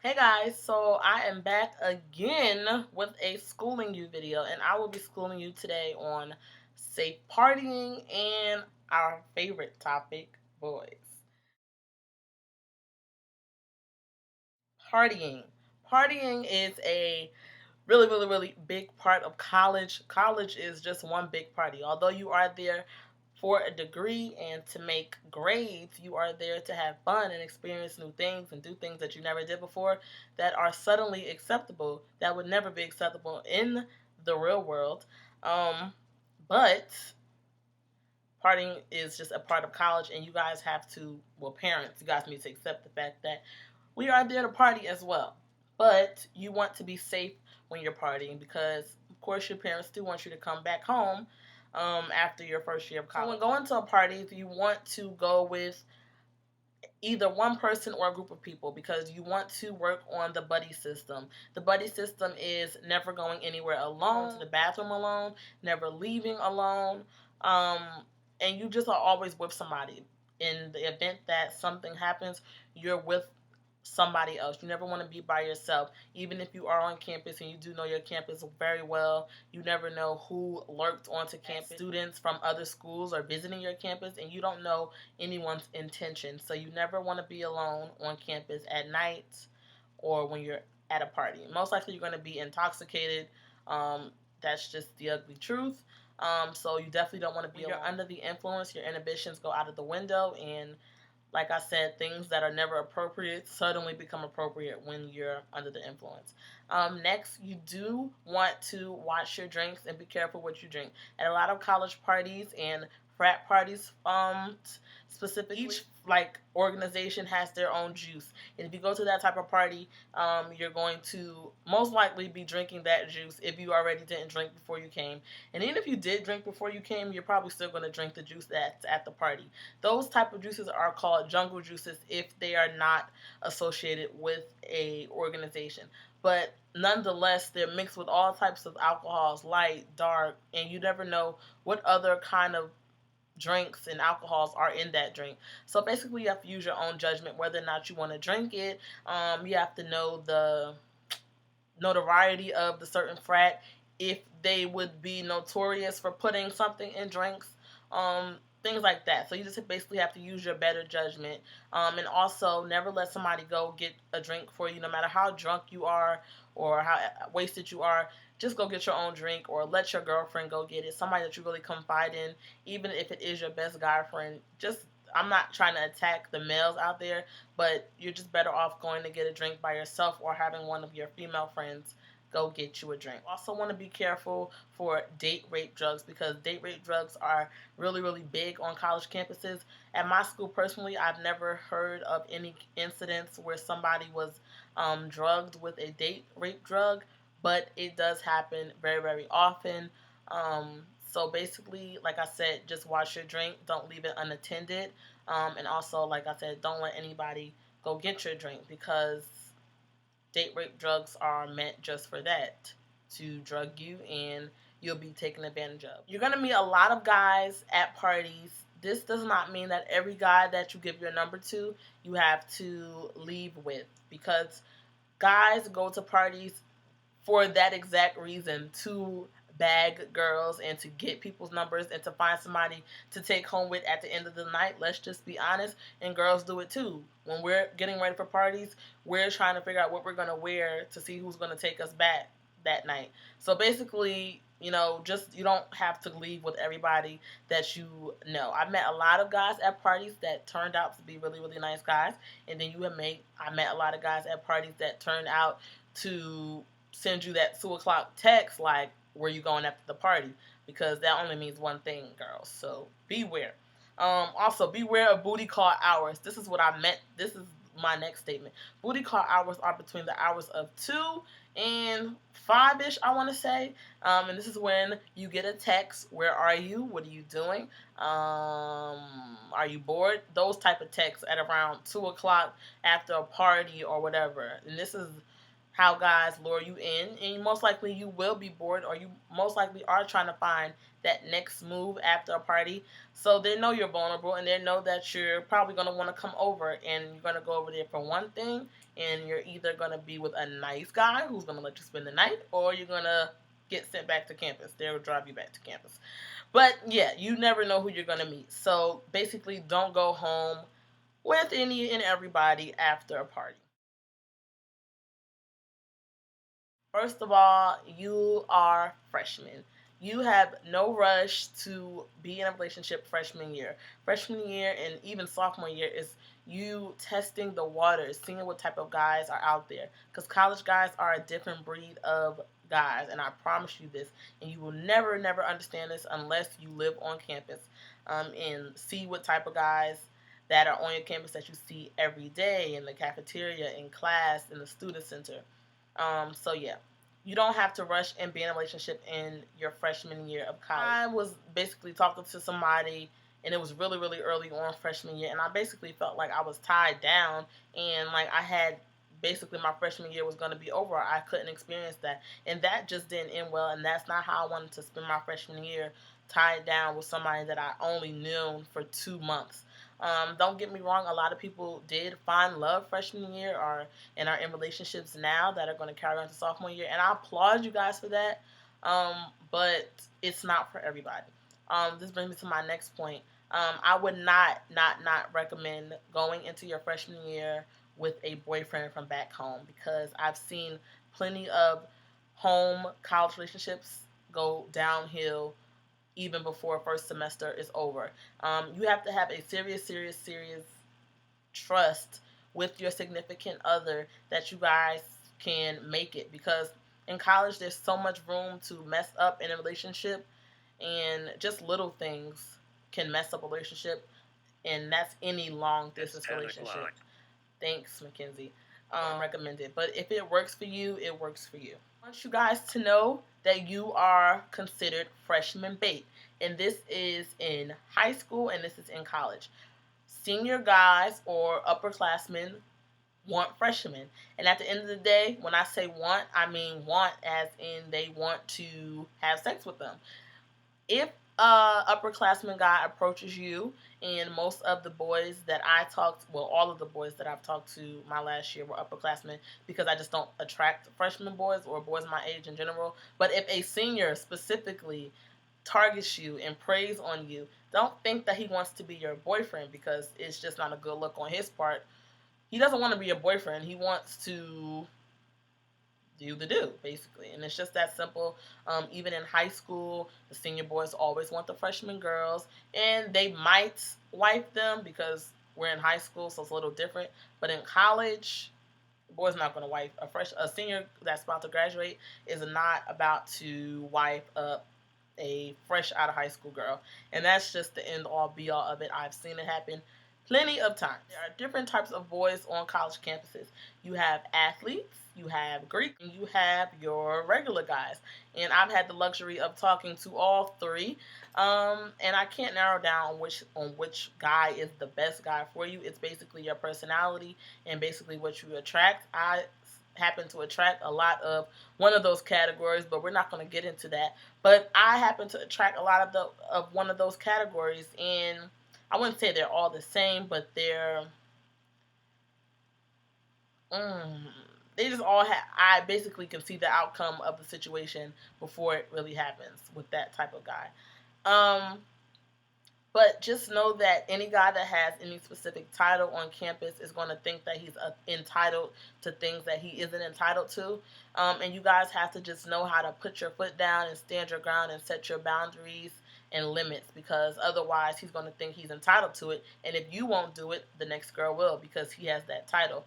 Hey guys, so I am back again with a schooling you video, and I will be schooling you today on safe partying and our favorite topic, boys. Partying. Partying is a really big part of college. College is just one big party. Although you are there for a degree and to make grades, you are there to have fun and experience new things and do things that you never did before that are suddenly acceptable that would never be acceptable in the real world. But partying is just a part of college, and you guys have to, well, parents, you guys need to accept the fact that we are there to party as well. But you want to be safe when you're partying because, of course, your parents do want you to come back home after your first year of college. So when going to a party, you want to go with either one person or a group of people because you want to work on the buddy system. The buddy system is never going anywhere alone, to the bathroom alone, never leaving alone, um, and you just are always with somebody. In the event that something happens, you're with somebody else. You never want to be by yourself. Even if you are on campus and you do know your campus very well, you never know who lurked onto campus. Students from other schools are visiting your campus and you don't know anyone's intentions. So you never want to be alone on campus at night or when you're at a party. Most likely you're going to be intoxicated. That's just the ugly truth. So you definitely don't want to be alone. When you're under the influence, your inhibitions go out of the window, and like I said, things that are never appropriate suddenly become appropriate when you're under the influence. Next, you do want to watch your drinks and be careful what you drink. At a lot of college parties and frat parties, specifically, each organization has their own juice. And if you go to that type of party, you're going to most likely be drinking that juice if you already didn't drink before you came. And even if you did drink before you came, you're probably still going to drink the juice that's at the party. Those type of juices are called jungle juices if they are not associated with a organization. But nonetheless, they're mixed with all types of alcohols, light, dark, and you never know what other kind of drinks and alcohols are in that drink. So basically, you have to use your own judgment whether or not you want to drink it. You have to know the notoriety of the certain frat, if they would be notorious for putting something in drinks, things like that. So you just basically have to use your better judgment, and also never let somebody go get a drink for you, no matter how drunk you are or how wasted you are. Just go get your own drink or let your girlfriend go get it, somebody that you really confide in, even if it is your best guy friend. Just, I'm not trying to attack the males out there, but you're just better off going to get a drink by yourself or having one of your female friends go get you a drink. Also want to be careful for date rape drugs because date rape drugs are really big on college campuses. At my school personally, I've never heard of any incidents where somebody was drugged with a date rape drug, but it does happen very often. So basically, like I said, just watch your drink. Don't leave it unattended. And also, like I said, don't let anybody go get your drink because date rape drugs are meant just for that, to drug you and you'll be taken advantage of. You're going to meet a lot of guys at parties. This does not mean that every guy that you give your number to, you have to leave with, because guys go to parties for that exact reason, to bag girls and to get people's numbers and to find somebody to take home with at the end of the night. Let's just be honest, and girls do it too. When we're getting ready for parties, we're trying to figure out what we're going to wear to see who's going to take us back that night. So basically, just, you don't have to leave with everybody that you know. I've met a lot of guys at parties that turned out to be really nice guys, and then I met a lot of guys at parties that turned out to send you that 2 o'clock text like, where you going after the party? Because that only means one thing, girls. So beware. Also, beware of booty call hours. This is what I meant. This is my next statement. Booty call hours are between the hours of 2 and 5-ish, I want to say. And this is when you get a text. Where are you? What are you doing? Are you bored? Those type of texts at around 2 o'clock after a party or whatever. And this is how guys lure you in, and most likely you will be bored, or you most likely are trying to find that next move after a party. So they know you're vulnerable, and they know that you're probably going to want to come over, and you're going to go over there for one thing, and you're either going to be with a nice guy who's going to let you spend the night, or you're going to get sent back to campus. They'll drive you back to campus. But yeah, you never know who you're going to meet. So basically, don't go home with any and everybody after a party. First of all, you are freshmen. You have no rush to be in a relationship freshman year. Freshman year and even sophomore year is you testing the waters, seeing what type of guys are out there. Because college guys are a different breed of guys, and I promise you this. And you will never, never understand this unless you live on campus and see what type of guys that are on your campus that you see every day in the cafeteria, in class, in the student center. So yeah, you don't have to rush and be in a relationship in your freshman year of college. I was basically talking to somebody, and it was really, really early on freshman year, and I basically felt like I was tied down, and like I had basically my freshman year was going to be over. I couldn't experience that, and that just didn't end well, and that's not how I wanted to spend my freshman year, tied down with somebody that I only knew for 2 months. Don't get me wrong, a lot of people did find love freshman year or and are in relationships now that are going to carry on to sophomore year, and I applaud you guys for that. But it's not for everybody. This brings me to my next point. I would not recommend going into your freshman year with a boyfriend from back home, because I've seen plenty of home college relationships go downhill even before first semester is over. You have to have a serious trust with your significant other that you guys can make it, because in college there's so much room to mess up in a relationship, and just little things can mess up a relationship, and that's any long distance relationship. Thanks, Mackenzie. Recommended. But if it works for you, it works for you. I want you guys to know that you are considered freshman bait. And this is in high school and this is in college. Senior guys or upperclassmen want freshmen. And at the end of the day, when I say want, I mean want as in they want to have sex with them. If upperclassman guy approaches you, and most of the boys that I talked, well, all of the boys that I've talked to my last year were upperclassmen, because I just don't attract freshman boys or boys my age in general. But if a senior specifically targets you and preys on you, don't think that he wants to be your boyfriend, because it's just not a good look on his part. He doesn't want to be your boyfriend. He wants to do, basically. And it's just that simple. Even in high school, the senior boys always want the freshman girls, and they might wife them because we're in high school, so it's a little different. But in college, the boy's not going to wife a senior that's about to graduate is not about to wife up a fresh out of high school girl. And that's just the end all be all of it. I've seen it happen plenty of times. There are different types of boys on college campuses. You have athletes, you have Greek, and you have your regular guys. And I've had the luxury of talking to all three. And I can't narrow down which guy is the best guy for you. It's basically your personality and basically what you attract. I happen to attract a lot of one of those categories, but we're not going to get into that. But I happen to attract a lot of one of those categories, and I wouldn't say they're all the same, but they just all have. I basically can see the outcome of the situation before it really happens with that type of guy. But just know that any guy that has any specific title on campus is going to think that he's entitled to things that he isn't entitled to. And you guys have to just know how to put your foot down and stand your ground and set your boundaries and limits, because otherwise he's going to think he's entitled to it. And if you won't do it, the next girl will, because he has that title.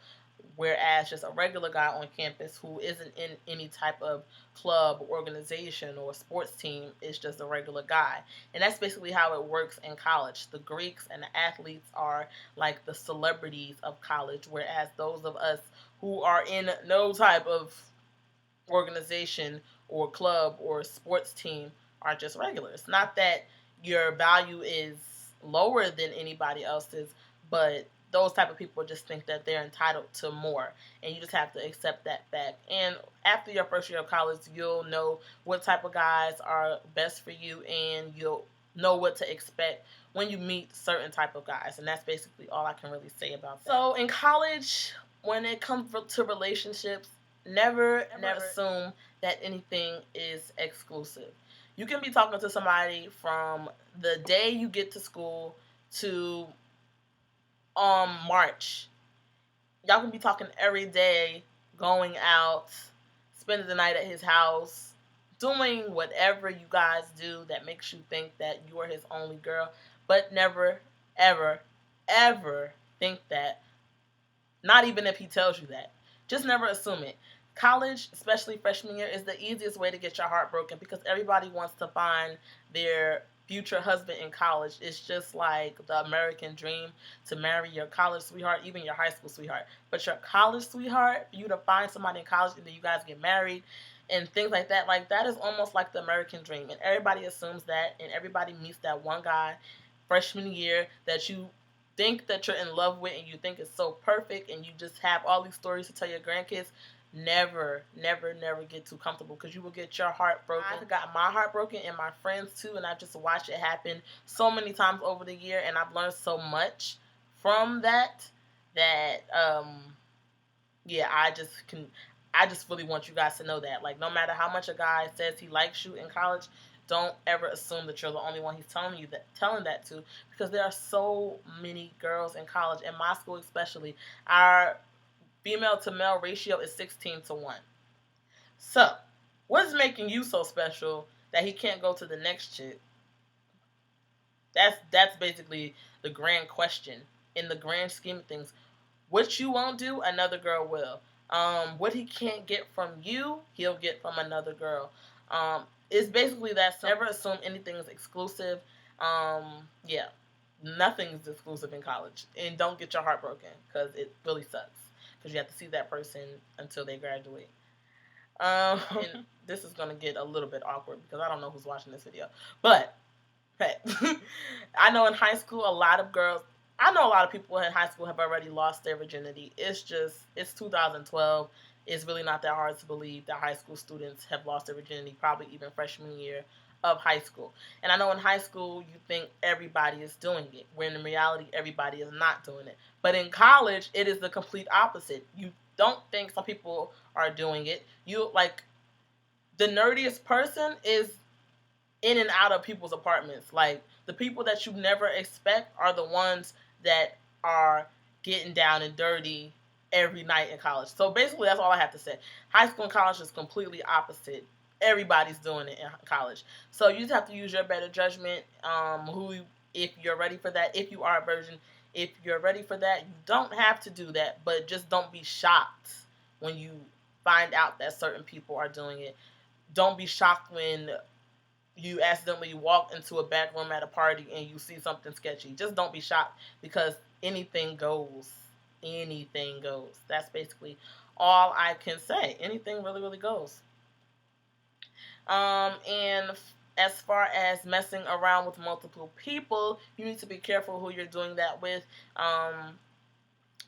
Whereas just a regular guy on campus who isn't in any type of club or organization or sports team is just a regular guy. And that's basically how it works in college. The Greeks and the athletes are like the celebrities of college, whereas those of us who are in no type of organization or club or sports team are just regulars. Not that your value is lower than anybody else's, but those type of people just think that they're entitled to more, and you just have to accept that fact. And after your first year of college, you'll know what type of guys are best for you, and you'll know what to expect when you meet certain type of guys. And that's basically all I can really say about that. So in college, when it comes to relationships, never assume that anything is exclusive. You can be talking to somebody from the day you get to school to March. Y'all can be talking every day, going out, spending the night at his house, doing whatever you guys do that makes you think that you are his only girl. But never, ever, ever think that. Not even if he tells you that. Just never assume it. College, especially freshman year, is the easiest way to get your heart broken because everybody wants to find their future husband in college. It's just like the American dream to marry your college sweetheart, even your high school sweetheart. But your college sweetheart, for you to find somebody in college and then you guys get married and things like that is almost like the American dream. And everybody assumes that, and everybody meets that one guy freshman year that you think that you're in love with and you think it's so perfect and you just have all these stories to tell your grandkids. Never get too comfortable because you will get your heart broken. I got my heart broken and my friends too, and I just watched it happen so many times over the year, and I've learned so much from that yeah, I just really want you guys to know that, like, no matter how much a guy says he likes you in college, don't ever assume that you're the only one he's telling that to, because there are so many girls in college, in my school especially. Our female to male ratio is 16-1. So, what's making you so special that he can't go to the next chick? That's basically the grand question. In the grand scheme of things, what you won't do, another girl will. What he can't get from you, he'll get from another girl. It's basically that. Never assume anything is exclusive. Yeah, nothing's exclusive in college, and don't get your heart broken because it really sucks. Because you have to see that person until they graduate. And this is going to get a little bit awkward because I don't know who's watching this video. But, hey, I know in high school, I know a lot of people in high school have already lost their virginity. It's 2012. It's really not that hard to believe that high school students have lost their virginity, probably even freshman year of high school. And I know in high school you think everybody is doing it, when in reality everybody is not doing it. But in college, it is the complete opposite. You don't think some people are doing it. You, like, the nerdiest person is in and out of people's apartments. Like, the people that you never expect are the ones that are getting down and dirty every night in college. So basically, that's all I have to say. High school and college is completely opposite. Everybody's doing it in college. So you just have to use your better judgment. If you're ready for that, if you are a virgin, if you're ready for that, you don't have to do that. But just don't be shocked when you find out that certain people are doing it. Don't be shocked when you accidentally walk into a back room at a party and you see something sketchy. Just don't be shocked, because anything goes. Anything goes. That's basically all I can say. Anything really, really goes. And as far as messing around with multiple people, you need to be careful who you're doing that with.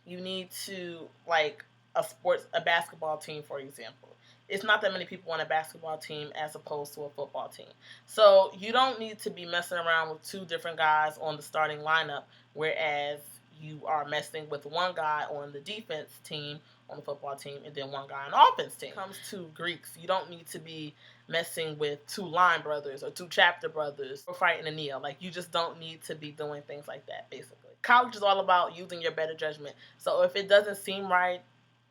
You need to, like, a basketball team, for example. It's not that many people on a basketball team as opposed to a football team. So you don't need to be messing around with two different guys on the starting lineup, whereas you are messing with one guy on the defense team on the football team and then one guy on the offense team. When it comes to Greeks, you don't need to be messing with two line brothers or two chapter brothers or fighting a Neo. Like, you just don't need to be doing things like that, basically. College is all about using your better judgment. So if it doesn't seem right,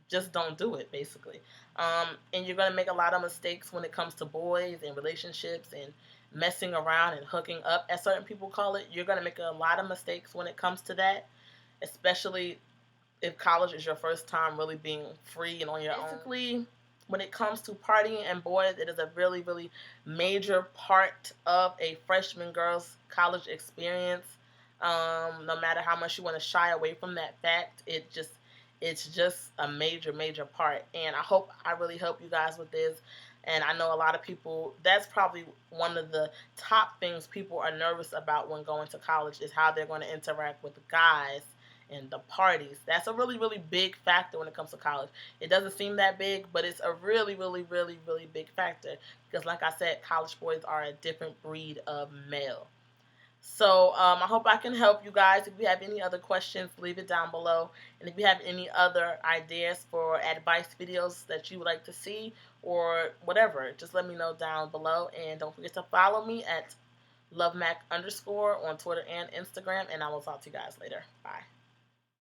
just don't do it, basically. And you're going to make a lot of mistakes when it comes to boys and relationships and messing around and hooking up, as certain people call it. You're going to make a lot of mistakes when it comes to that, especially if college is your first time really being free and on your own. Basically, when it comes to partying and boys, it is a really, really major part of a freshman girl's college experience. No matter how much you want to shy away from that fact, it's just a major, major part. And I really help you guys with this. And I know a lot of people, that's probably one of the top things people are nervous about when going to college, is how they're going to interact with guys and the parties. That's a really, really big factor when it comes to college. It doesn't seem that big, but it's a really, really, really, really big factor because, like I said, college boys are a different breed of male. So I hope I can help you guys. If you have any other questions, leave it down below. And if you have any other ideas for advice videos that you would like to see or whatever, just let me know down below. And don't forget to follow me at lovemac_ on Twitter and Instagram. And I will talk to you guys later. Bye.